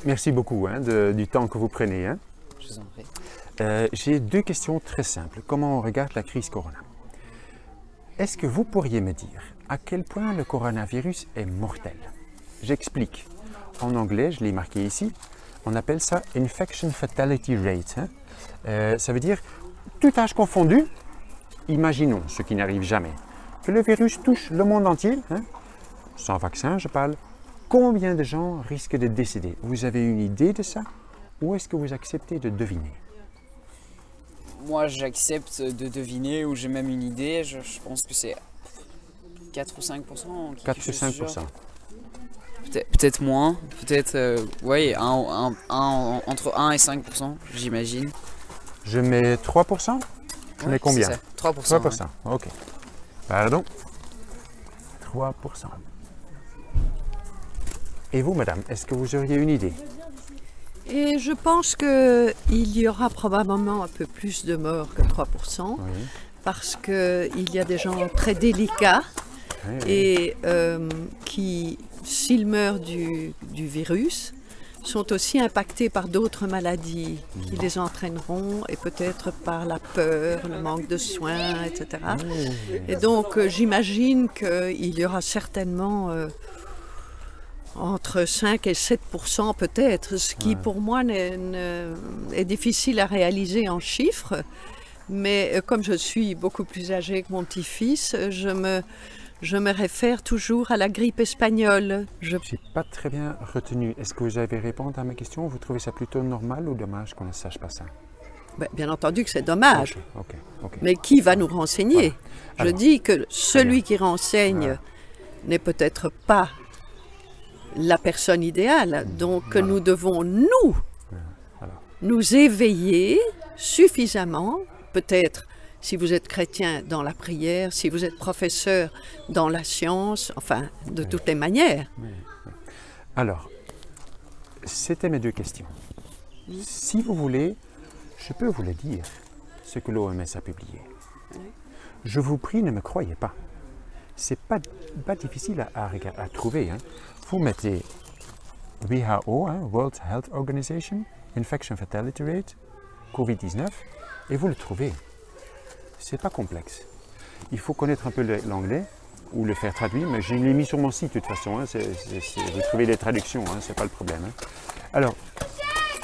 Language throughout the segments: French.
Merci beaucoup du temps que vous prenez. Hein. Je vous en prie. J'ai deux questions très simples. Comment on regarde la crise Corona? Est-ce que vous pourriez me dire à quel point le coronavirus est mortel? J'explique. En anglais, je l'ai marqué ici, on appelle ça Infection Fatality Rate. Hein. Ça veut dire, tout âge confondu, imaginons, ce qui n'arrive jamais, que le virus touche le monde entier, hein, sans vaccin je parle, combien de gens risquent de décéder? Vous avez une idée de ça? Ou est-ce que vous acceptez de deviner? Moi, j'accepte de deviner, ou j'ai même une idée. Je pense que c'est 4 ou 5%. 4 ou 5%. Peut-être moins. Peut-être, oui, entre 1 et 5%, j'imagine. Je mets 3%? Je mets combien? 3%. 3%, ouais. Ok. Pardon. 3%. Et vous, madame, est-ce que vous auriez une idée? Et je pense qu'il y aura probablement un peu plus de morts que 3%, Oui. parce qu'il y a des gens très délicats Oui, oui. et qui, s'ils meurent du virus, sont aussi impactés par d'autres maladies qui les entraîneront, et peut-être par la peur, le manque de soins, etc. Et donc j'imagine qu'il y aura certainement entre 5 et 7% peut-être, ce qui pour moi est difficile à réaliser en chiffres. Mais comme je suis beaucoup plus âgée que mon petit-fils, je me réfère toujours à la grippe espagnole. Je n'ai pas très bien retenu. Est-ce que vous avez répondu à ma question? Vous trouvez ça plutôt normal ou dommage qu'on ne sache pas ça? Ben, bien entendu que c'est dommage. Ok. Mais qui va nous renseigner? Voilà. Je dis que celui qui renseigne n'est peut-être pas la personne idéale. Donc nous devons, nous éveiller suffisamment, peut-être si vous êtes chrétien dans la prière, si vous êtes professeur dans la science, enfin de toutes les manières. Alors, c'était mes deux questions. Si vous voulez, je peux vous le dire, ce que l'OMS a publié. Je vous prie, ne me croyez pas. C'est pas difficile à trouver. Hein. Vous mettez WHO, hein, World Health Organization, Infection Fatality Rate, COVID-19, et vous le trouvez. C'est pas complexe. Il faut connaître un peu l'anglais ou le faire traduire, mais je l'ai mis sur mon site de toute façon. Hein, vous trouvez les traductions, hein, c'est pas le problème. Hein. Alors,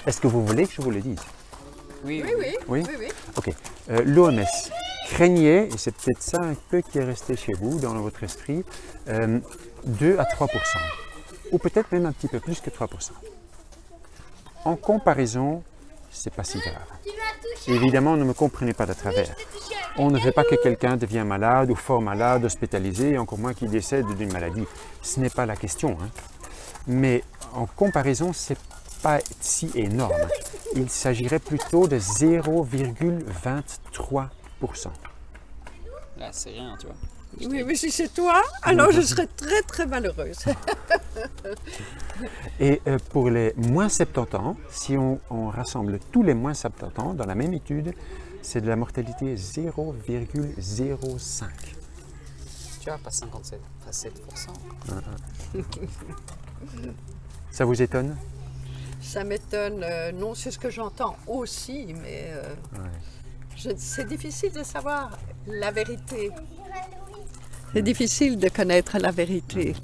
est-ce que vous voulez que je vous le dise? Oui. Ok. L'OMS craignait, et c'est peut-être ça un peu qui est resté chez vous, dans votre esprit, 2 à 3%, ou peut-être même un petit peu plus que 3%. En comparaison, c'est pas si grave. Évidemment, ne me comprenez pas de travers. On ne veut pas que quelqu'un devienne malade ou fort malade, hospitalisé, encore moins qu'il décède d'une maladie. Ce n'est pas la question. Hein. Mais en comparaison, c'est pas si énorme. Il s'agirait plutôt de 0,23%. Là, c'est rien, tu vois. Oui, mais si c'est toi, alors je serais très très malheureuse. Et pour les moins 70 ans, si on rassemble tous les moins 70 ans dans la même étude, c'est de la mortalité 0,05. Tu vois, pas 57, pas 7%. Ça vous étonne? Ça m'étonne, non, c'est ce que j'entends aussi, mais c'est difficile de savoir la vérité. C'est difficile de connaître la vérité.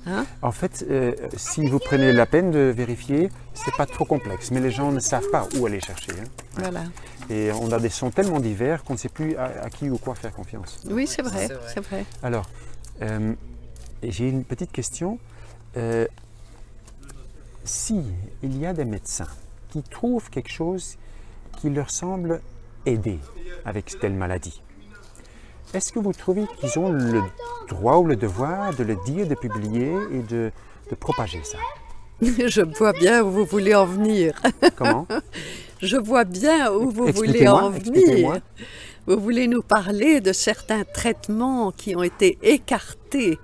Hein? En fait, si vous prenez la peine de vérifier, c'est pas trop complexe, mais les gens ne savent pas où aller chercher. Hein. Voilà. Et on a des sons tellement divers qu'on ne sait plus à qui ou quoi faire confiance. Oui, c'est vrai, c'est vrai. Alors, j'ai une petite question. Si il y a des médecins qui trouvent quelque chose qui leur semble aider avec telle maladie, est-ce que vous trouvez qu'ils ont le droit ou le devoir de le dire, de publier et de propager ça? Je vois bien où vous voulez en venir. Comment? Je vois bien où vous voulez en venir. Vous voulez nous parler de certains traitements qui ont été écartés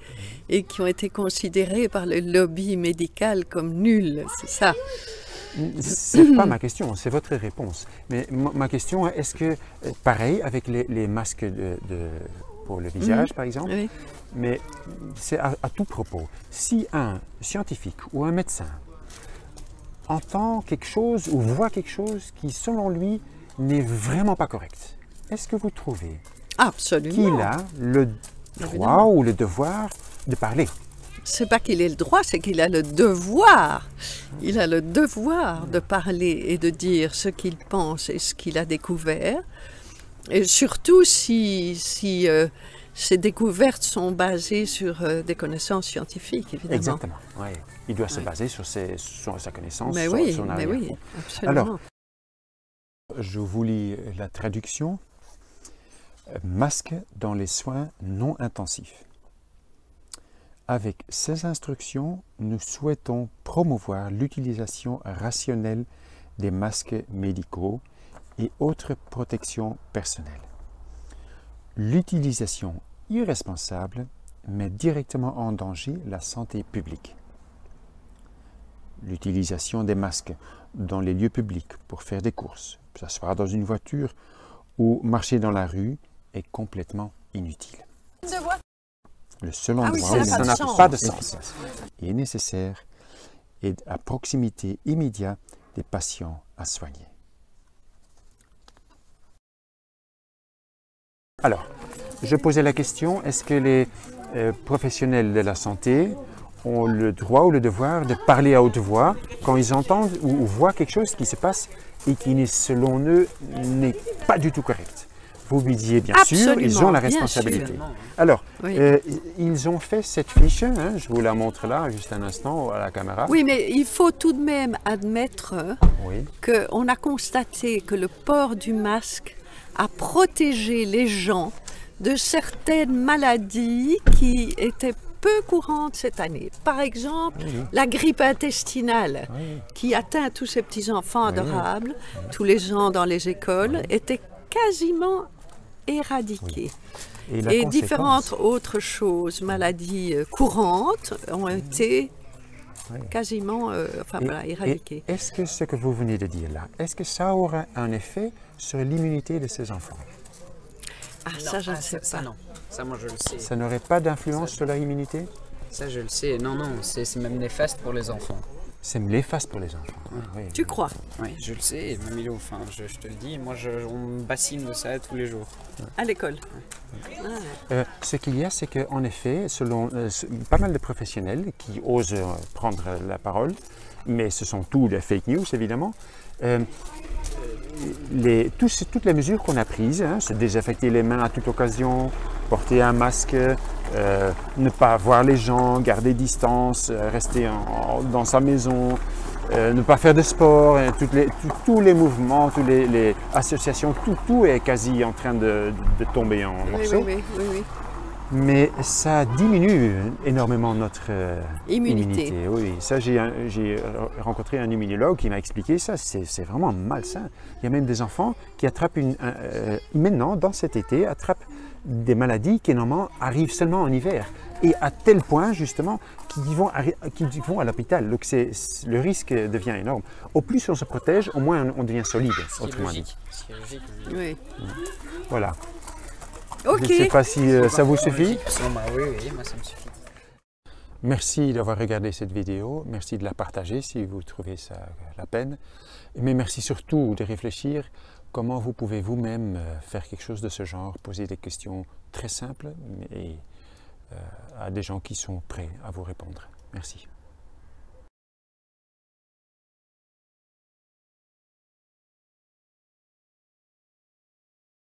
et qui ont été considérés par le lobby médical comme nuls, c'est ça? C'est pas ma question, c'est votre réponse. Mais ma question est, est-ce que, pareil avec les masques pour le visage par exemple, mais c'est à tout propos. Si un scientifique ou un médecin entend quelque chose ou voit quelque chose qui, selon lui, n'est vraiment pas correct. Est-ce que vous trouvez Absolument. qu'il a le droit ou le devoir de parler? C'est pas qu'il ait le droit, c'est qu'il a le devoir. Il a le devoir de parler et de dire ce qu'il pense et ce qu'il a découvert. Et surtout si ces découvertes sont basées sur des connaissances scientifiques, évidemment. Exactement, oui. Il doit se baser sur sa connaissance, Mais sur oui, son mais arrière-fond. oui, absolument. Alors, je vous lis la traduction. Masque dans les soins non intensifs. Avec ces instructions, nous souhaitons promouvoir l'utilisation rationnelle des masques médicaux et autres protections personnelles. L'utilisation irresponsable met directement en danger la santé publique. L'utilisation des masques dans les lieux publics pour faire des courses, s'asseoir dans une voiture ou marcher dans la rue est complètement inutile. Le seul endroit où ça n'a pas de sens est nécessaire et à proximité immédiate des patients à soigner. Alors, je posais la question, est-ce que les professionnels de la santé ont le droit ou le devoir de parler à haute voix quand ils entendent ou voient quelque chose qui se passe et qui, selon eux, n'est pas du tout correct? Vous me disiez, bien sûr, ils ont la responsabilité. Alors, oui. Ils ont fait cette fiche, hein, je vous la montre là, juste un instant, à la caméra. Oui, mais il faut tout de même admettre Oui. qu'on a constaté que le port du masque a protégé les gens de certaines maladies qui étaient peu courantes cette année. Par exemple, la grippe intestinale qui atteint tous ces petits-enfants adorables tous les ans dans les écoles était quasiment éradiquée. Et différentes autres choses, maladies courantes, ont été quasiment éradiquées. Est-ce que ce que vous venez de dire là, est-ce que ça aura un effet sur l'immunité de ces enfants? Ah, ça, je ne sais pas. Ça, non. Ça, moi, je le sais. Ça n'aurait pas d'influence sur leur immunité? Ça, je le sais. Non, non, c'est même néfaste pour les enfants. C'est néfaste pour les enfants. Oui. Tu crois? Oui, je le sais. Et Mamilo, enfin, je te le dis, moi, on me bassine de ça tous les jours. À l'école? Ce qu'il y a, c'est qu'en effet, selon pas mal de professionnels qui osent prendre la parole, mais ce sont tous des fake news, évidemment, toutes les mesures qu'on a prises, hein, se désinfecter les mains à toute occasion, porter un masque, ne pas voir les gens, garder distance, rester dans sa maison, ne pas faire de sport, tous les mouvements, toutes les associations, tout est quasi en train de tomber en morceaux. Oui. Mais ça diminue énormément notre Immunité. Oui, ça j'ai rencontré un immunologue qui m'a expliqué ça, c'est vraiment malsain. Il y a même des enfants qui attrapent maintenant, dans cet été, attrapent des maladies qui normalement arrivent seulement en hiver. Et à tel point justement qu'ils vont à l'hôpital. Donc le risque devient énorme. Au plus on se protège, au moins on devient solide, autrement dit. Oui. Voilà. Ok. Je ne sais pas si ça vous suffit. Oui, moi ça me suffit. Merci d'avoir regardé cette vidéo, merci de la partager si vous trouvez ça la peine. Mais merci surtout de réfléchir comment vous pouvez vous-même faire quelque chose de ce genre, poser des questions très simples et à des gens qui sont prêts à vous répondre. Merci.